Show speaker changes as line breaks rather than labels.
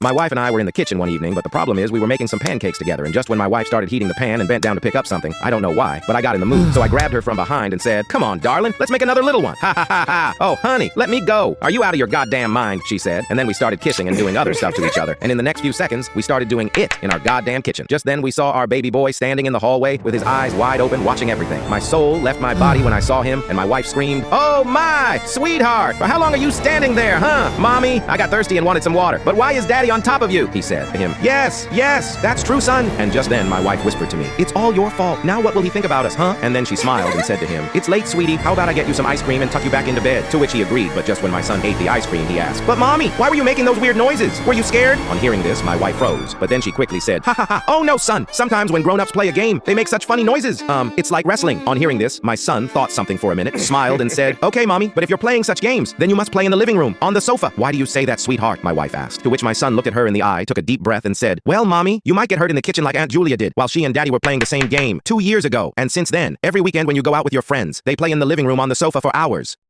My wife and I were in the kitchen one evening, but the problem is we were making some pancakes together, and just when my wife started heating the pan and bent down to pick up something, I don't know why, but I got in the mood, so I grabbed her from behind and said, "Come on, darling, let's make another little one." Ha ha ha ha. "Oh, honey, let me go. Are you out of your goddamn mind?" she said, and then we started kissing and doing other stuff to each other, and in the next few seconds, we started doing it in our goddamn kitchen. Just then we saw our baby boy standing in the hallway with his eyes wide open watching everything. My soul left my body when I saw him, and my wife screamed, "Oh my, sweetheart, for how long are you standing there, huh? Mommy, I got thirsty and wanted some water, but why is daddy on top of you?" he said to him. "Yes, yes, that's true, son." And just then my wife whispered to me, "It's all your fault. Now what will he think about us, huh?" And then she smiled and said to him, "It's late, sweetie. How about I get you some ice cream and tuck you back into bed?" To which he agreed, but just when my son ate the ice cream, he asked, "But mommy, why were you making those weird noises? Were you scared?" On hearing this, my wife froze, but then she quickly said, "Ha ha ha, oh no, son. Sometimes when grown-ups play a game, they make such funny noises. It's like wrestling." On hearing this, my son thought something for a minute, smiled and said, "Okay, mommy, but if you're playing such games, then you must play in the living room, on the sofa." "Why do you say that, sweetheart?" my wife asked, to which my son looked at her in the eye, took a deep breath and said, "Well, mommy, you might get hurt in the kitchen like Aunt Julia did while she and daddy were playing the same game 2 years ago. And since then, every weekend when you go out with your friends, they play in the living room on the sofa for hours."